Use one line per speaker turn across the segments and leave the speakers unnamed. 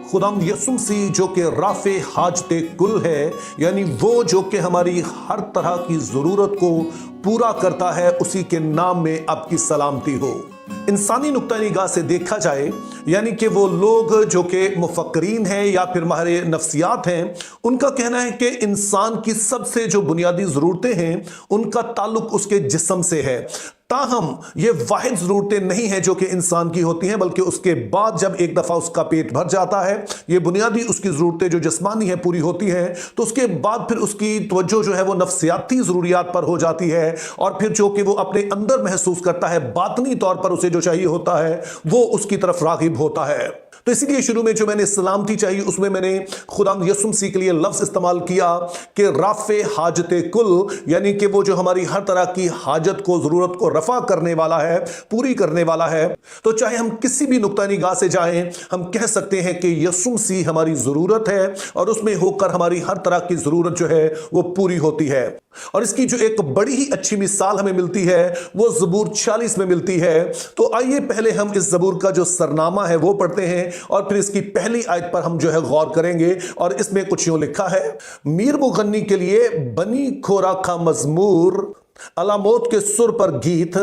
खुदाम यसुम मसीह जो कि राफे हाजते कुल है, यानी वो जो कि हमारी हर तरह की ज़रूरत को पूरा करता है, उसी के नाम में आपकी सलामती हो। इंसानी नुक्ता निगाह से देखा जाए, यानी कि वो लोग जो कि मुफक्रीन हैं या फिर माहिर नफ्सियात हैं, उनका कहना है कि इंसान की सबसे जो बुनियादी ज़रूरतें हैं उनका ताल्लुक उसके जिस्म से है। ताहम ये वाहिद ज़रूरतें नहीं हैं जो कि इंसान की होती हैं, बल्कि उसके बाद जब एक दफ़ा उसका पेट भर जाता है, ये बुनियादी उसकी ज़रूरतें जो जिस्मानी हैं पूरी होती हैं, तो उसके बाद फिर उसकी तवज्जो जो है वो नफ्सियाती ज़रूरियात पर हो जाती है, और फिर जो कि वो अपने अंदर महसूस करता है, बातनी तौर पर उसे जो चाहिए होता है वो उसकी तरफ राग़िब होता है। तो इसीलिए शुरू में जो मैंने सलामती चाहिए उसमें मैंने खुदाम यसुम मसीह के लिए लफ्ज़ इस्तेमाल किया कि राफ़े हाजते कुल, यानी कि वो जो हमारी हर तरह की हाजत को, ज़रूरत को रफ़ा करने वाला है, पूरी करने वाला है। तो चाहे हम किसी भी नुक्ता निगाह से जाएं, हम कह सकते हैं कि यसुम मसीह हमारी ज़रूरत है और उसमें होकर हमारी हर तरह की ज़रूरत जो है वो पूरी होती है। और इसकी जो एक बड़ी ही अच्छी मिसाल हमें मिलती है वो ज़बूर 40 में मिलती है। तो आइए पहले हम इस ज़बूर का जो सरनामा है वो पढ़ते हैं और फिर इसकी पहली आयत पर हम जो है गौर करेंगे। और इसमें कुछ यूं लिखा है, मीर मुगन्नी के लिए बनी खोरा का मजमूर, अलामोत के सुर पर गीत,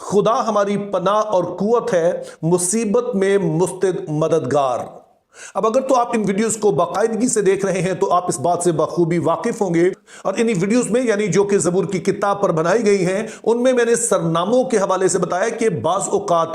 खुदा हमारी पनाह और कुव्वत है, मुसीबत में मुस्तिद मददगार। अब अगर तो आप इन वीडियोस को बाकायदगी से देख रहे हैं तो आप इस बात से बखूबी वाकिफ होंगे, और इन्हीं वीडियोस में यानी जो कि ज़बूर की किताब पर बनाई गई हैं उनमें मैंने सरनामों के हवाले से बताया कि बाज़ औक़ात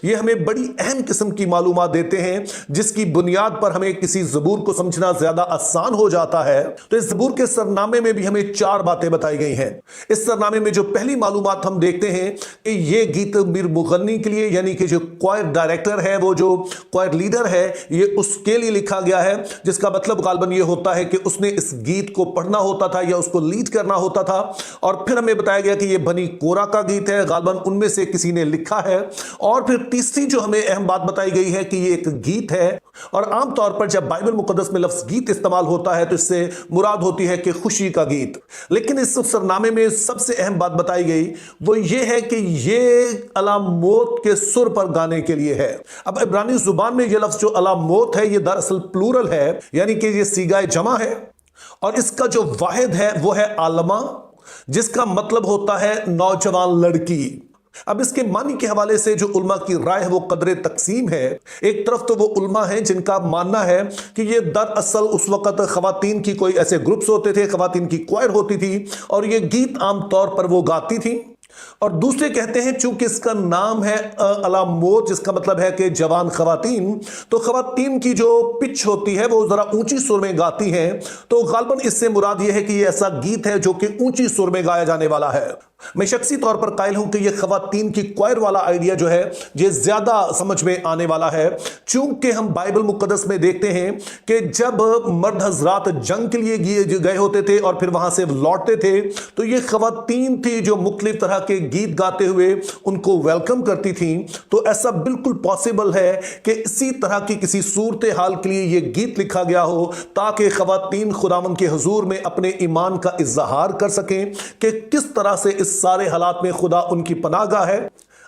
ये हमें बड़ी अहम किस्म की मालूमात देते हैं जिसकी बुनियाद पर हमें किसी ज़बूर को समझना ज़्यादा आसान हो जाता है। तो इस ज़बूर के सरनामे में भी हमें 4 बातें बताई गई हैं। इस सरनामे में जो पहली मालूमात हम देखते हैं कि ये गीत मीर मुगन्नी के लिए, यानी कि जो क्वायर डायरेक्टर है, वो जो क्वायर लीडर है, ये उसके लिए लिखा गया है, जिसका मतलब गालबन ये होता है कि उसने इस गीत को पढ़ना होता था या उसको लीड करना होता था। और फिर हमें बताया गया कि ये बनी कोरा का गीत है, गालबन उनमें से किसी ने लिखा है। और फिर तीसरी जो हमें अहम बात बताई गई है कि ये एक गीत है, और आमतौर पर जब बाइबल मुकद्दस में लफ्ज़ गीत इस्तेमाल होता है तो इससे मुराद होती है कि खुशी का गीत। लेकिन इस सरनामे में सबसे अहम बात बताई गई वो ये है कि ये अलामोत के सुर पर गाने के लिए है। अब इब्रानी जुबान में ये लफ्ज़ जो अलामोत है ये दरअसल प्लूरल है, यानी कि ये सीगाए जमा है, और इसका जो वाहिद है वो है आलमा, जिसका मतलब होता है नौजवान लड़की। अब इसके मानी के हवाले से जो उल्मा की राय है वो कदरे तकसीम है। एक तरफ तो वो उल्मा हैं जिनका मानना है कि ये दरअसल उस वक़्त ख़वातीन की कोई ऐसे ग्रुप्स होते थे, ख़वातीन की क्वायर होती थी और ये गीत आमतौर पर वो गाती थी। और दूसरे कहते हैं चूंकि इसका नाम है अलामोत, जिसका मतलब है कि जवान ख़वातीन, तो ख़वातीन की जो पिच होती है वो ज़रा ऊंची सुर में गाती हैं। तो गालबन इससे मुराद ये है कि ये ऐसा गीत है जो कि ऊंची सुर में गाया जाने वाला है। मैं शख्सी तौर पर कायल हूं कि यह ख़वातीन की क्वायर वाला आइडिया जो है ये ज़्यादा समझ में आने वाला है, चूंकि हम बाइबल मुक़द्दस में देखते हैं कि जब मर्द हजरात जंग के लिए गए होते थे और फिर वहां से लौटते थे तो ये ख़वातीन थी जो मुख्तलिफ तरह के गीत गाते हुए उनको वेलकम करती थी। तो ऐसा बिल्कुल पॉसिबल है कि इसी तरह की किसी सूरत हाल के लिए ये गीत लिखा गया हो ताकि ख़वातीन खुदावंद के हुजूर में अपने ईमान का इजहार कर सकें कि किस तरह से इस सारे हालात में खुदा उनकी पनाहगाह है।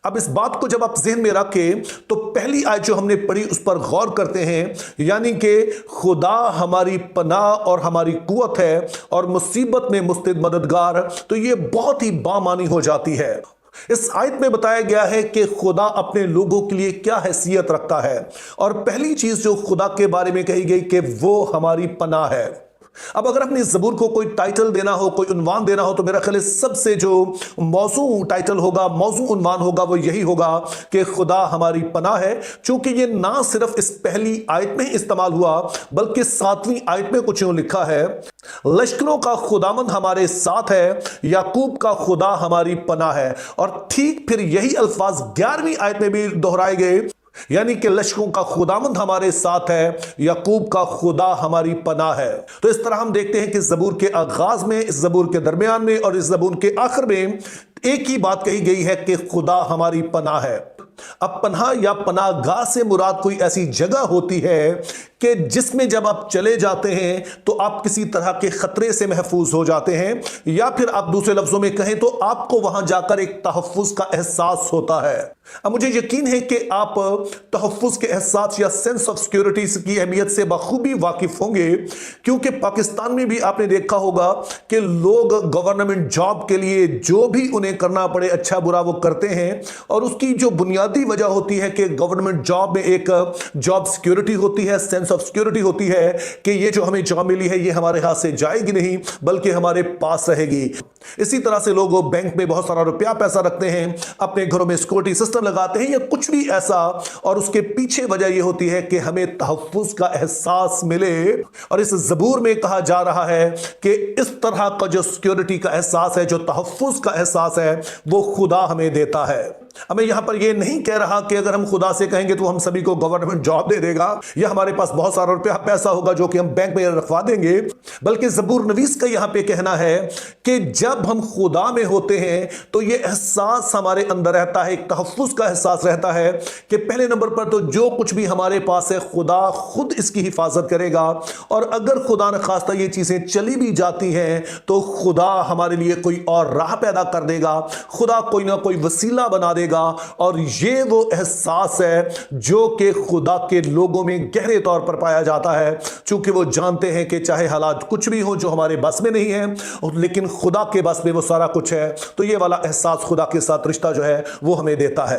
अब इस बात को जब आप ज़हन में रखें तो पहली आयत जो हमने पढ़ी उस पर गौर करते हैं, यानी कि खुदा हमारी पनाह और हमारी कुव्वत है और मुसीबत में मुस्तिद मददगार, तो ये बहुत ही बामानी हो जाती है। इस आयत में बताया गया है कि खुदा अपने लोगों के लिए क्या हैसियत रखता है, और पहली चीज़ जो खुदा के बारे में कही गई कि वो हमारी पनाह है। अब अगर अपनी ज़बूर को कोई टाइटल देना हो, कोई उन्वान देना हो, तो मेरा ख्याल सबसे जो मौजू टाइटल होगा, मौजू उन्वान होगा, वो यही होगा कि खुदा हमारी पनाह है। चूंकि ये ना सिर्फ इस पहली आयत में इस्तेमाल हुआ बल्कि 7वीं आयत में कुछ यूं लिखा है, लश्करों का खुदामंद हमारे साथ है, याकूब का खुदा हमारी पनाह है। और ठीक फिर यही अल्फाज 11वीं आयत में भी दोहराए गए, यानी कि लश्करों का खुदामंद हमारे साथ है, याकूब का खुदा हमारी पनाह है। तो इस तरह हम देखते हैं कि ज़बूर के आगाज में, इस ज़बूर के दरमियान में और इस ज़बूर के आखिर में एक ही बात कही गई है कि खुदा हमारी पनाह है। अब पनाह या पनाहगाह से मुराद कोई ऐसी जगह होती है कि जिसमें जब आप चले जाते हैं तो आप किसी तरह के खतरे से महफूज हो जाते हैं, या फिर आप दूसरे लफ्जों में कहें तो आपको वहां जाकर एक तहफ्फुज का एहसास होता है। अब मुझे यकीन है कि आप तहफ्फुज के एहसास या सेंस ऑफ सिक्योरिटी की अहमियत से बखूबी वाकिफ होंगे, क्योंकि पाकिस्तान में भी आपने देखा होगा कि लोग गवर्नमेंट जॉब के लिए जो भी उन्हें करना पड़े अच्छा बुरा वो करते हैं, और उसकी जो बुनियादी वजह होती है कि गवर्नमेंट जॉब में एक जॉब सिक्योरिटी होती है, सेंस ऑफ सिक्योरिटी होती है कि ये जो हमें जॉब मिली है ये हमारे हाथ से जाएगी नहीं बल्कि हमारे पास रहेगी। इसी तरह से लोग बैंक में बहुत सारा रुपया पैसा रखते हैं, अपने घरों में सिक्योरिटी सिस्टम लगाते हैं या कुछ भी ऐसा, और उसके पीछे वजह यह होती है कि हमें तहफ्फुज का एहसास मिले। और इस ज़बूर में कहा जा रहा है कि इस तरह का जो सिक्योरिटी का एहसास है, जो तहफ्फुज का एहसास है, वो खुदा हमें देता है। हमें यहां पर यह नहीं कह रहा कि अगर हम खुदा से कहेंगे तो हम सभी को गवर्नमेंट जॉब दे देगा या हमारे पास बहुत सारा रुपया पैसा होगा जो कि हम बैंक में रखवा देंगे, बल्कि ज़बूर नवीस का यहां पे कहना है कि जब हम खुदा में होते हैं तो यह एहसास हमारे अंदर रहता है, एक तहफ्फुज का एहसास रहता है कि पहले नंबर पर तो जो कुछ भी हमारे पास है खुदा खुद इसकी हिफाजत करेगा, और अगर खुदा न खास्ता ये चीजें चली भी जाती हैं तो खुदा हमारे लिए कोई और राह पैदा कर देगा, खुदा कोई ना कोई वसीला बना देगा। और ये वो एहसास है जो कि खुदा के लोगों में गहरे तौर पर पाया जाता है, चूंकि वो जानते हैं कि चाहे हालात कुछ भी हो जो हमारे बस में नहीं है, लेकिन खुदा के बस में वो सारा कुछ है। तो ये वाला एहसास खुदा के साथ रिश्ता जो है वो हमें देता है।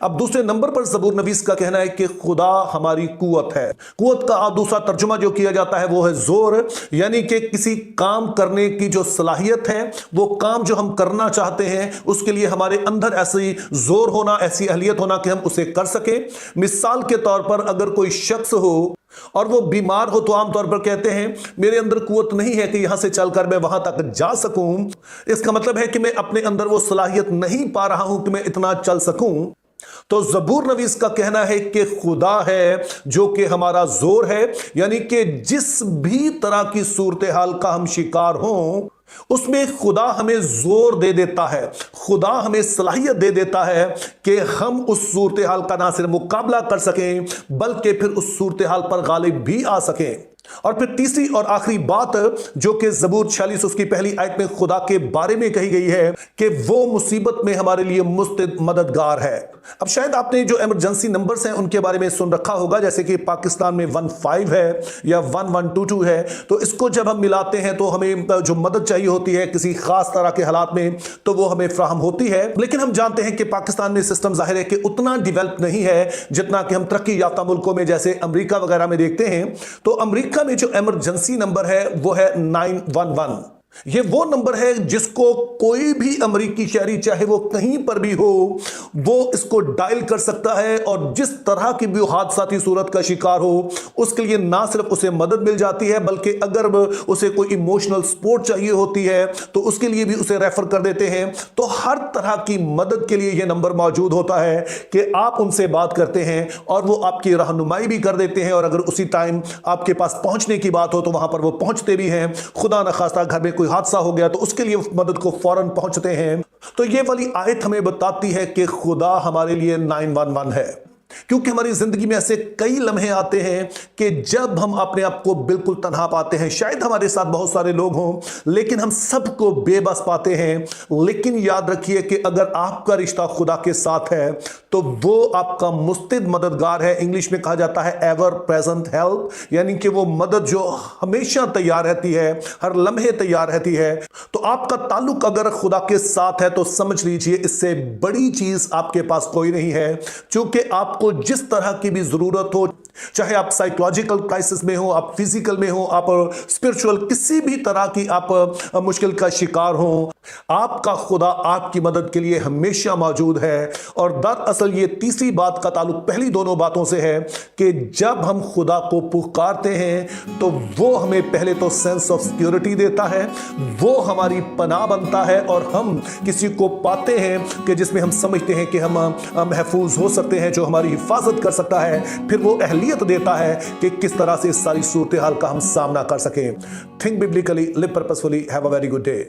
अब दूसरे नंबर पर ज़बूर नवीस का कहना है कि खुदा हमारी कुव्वत है। कुव्वत का दूसरा तर्जुमा जो किया जाता है वो है जोर, यानी कि किसी काम करने की जो सलाहियत है, वो काम जो हम करना चाहते हैं उसके लिए हमारे अंदर ऐसी जोर होना, ऐसी अहलियत होना कि हम उसे कर सके। मिसाल के तौर पर अगर कोई शख्स हो और वो बीमार हो तो आमतौर पर कहते हैं मेरे अंदर कुव्वत नहीं है कि यहां से चलकर मैं वहां तक जा सकूं। इसका मतलब है कि मैं अपने अंदर वो सलाहियत नहीं पा रहा हूं कि मैं इतना चल सकूं। तो ज़बूर नवीस का कहना है कि खुदा है जो कि हमारा जोर है, यानी कि जिस भी तरह की सूरत हाल का हम शिकार हों उसमें खुदा हमें जोर दे देता है, खुदा हमें सलाहियत दे देता है कि हम उस सूरत हाल का ना सिर्फ मुकाबला कर सकें बल्कि फिर उस सूरत हाल पर गालिब भी आ सकें। और फिर तीसरी और आखिरी बात जो कि ज़बूर 46 उसकी पहली आयत में खुदा के बारे में कही गई है कि वो मुसीबत में हमारे लिए मुस्तैद मददगार है। अब शायद आपने जो इमरजेंसी नंबर्स हैं उनके बारे में सुन रखा होगा, जैसे कि पाकिस्तान में 15 है या 1122 है, तो इसको जब हम मिलाते हैं तो हमें जो मदद चाहिए होती है किसी खास तरह के हालात में तो वो हमें फ्राहम होती है। लेकिन हम जानते हैं कि पाकिस्तान में सिस्टम जाहिर है कि उतना डिवेल्प नहीं है जितना कि हम तरक्की याफ्ता मुल्कों में जैसे अमेरिका वगैरह में देखते हैं। तो अमेरिका में जो इमरजेंसी नंबर है वो है 911। ये वो नंबर है जिसको कोई भी अमेरिकी शहरी चाहे वो कहीं पर भी हो वो इसको डायल कर सकता है, और जिस तरह की भी हादसाती सूरत का शिकार हो उसके लिए ना सिर्फ उसे मदद मिल जाती है बल्कि अगर उसे कोई इमोशनल सपोर्ट चाहिए होती है तो उसके लिए भी उसे रेफर कर देते हैं। तो हर तरह की मदद के लिए यह नंबर मौजूद होता है कि आप उनसे बात करते हैं और वो आपकी रहनुमाई भी कर देते हैं, और अगर उसी टाइम आपके पास पहुंचने की बात हो तो वहां पर वो पहुंचते भी हैं। खुदा न खास्ता घर में कोई हादसा हो गया तो उसके लिए मदद को फौरन पहुंचते हैं। तो ये वाली आयत हमें बताती है कि खुदा हमारे लिए 911 है, क्योंकि हमारी जिंदगी में ऐसे कई लम्हे आते हैं कि जब हम अपने आप को बिल्कुल तन्हा पाते हैं। शायद हमारे साथ बहुत सारे लोग हों लेकिन हम सबको बेबस पाते हैं। लेकिन याद रखिए कि अगर आपका रिश्ता खुदा के साथ है तो वो आपका मुस्तैद मददगार है। इंग्लिश में कहा जाता है एवर प्रेजेंट हेल्प, यानी कि वो मदद जो हमेशा तैयार रहती है, हर लम्हे तैयार रहती है। तो आपका ताल्लुक अगर खुदा के साथ है तो समझ लीजिए इससे बड़ी चीज आपके पास कोई नहीं है, क्योंकि आपको जिस तरह की भी जरूरत हो, चाहे आप साइकोलॉजिकल क्राइसिस में हो, आप फिजिकल में हो, आप स्पिरिचुअल किसी भी तरह की आप मुश्किल का शिकार हो, आपका खुदा आपकी मदद के लिए हमेशा मौजूद है। और दरअसल ये तीसरी बात का ताल्लुक पहली दोनों बातों से है कि जब हम खुदा को पुकारते हैं तो वो हमें पहले तो सेंस ऑफ सिक्योरिटी देता है, वो हमारी पनाह बनता है, और हम किसी को पाते हैं कि जिसमें हम समझते हैं कि हम महफूज हो सकते हैं, जो हमारी हिफाजत कर सकता है। फिर वो अहलियत देता है कि किस तरह से इस सारी सूरत हाल का हम सामना कर सकें। Think biblically, live purposefully, have a very good day.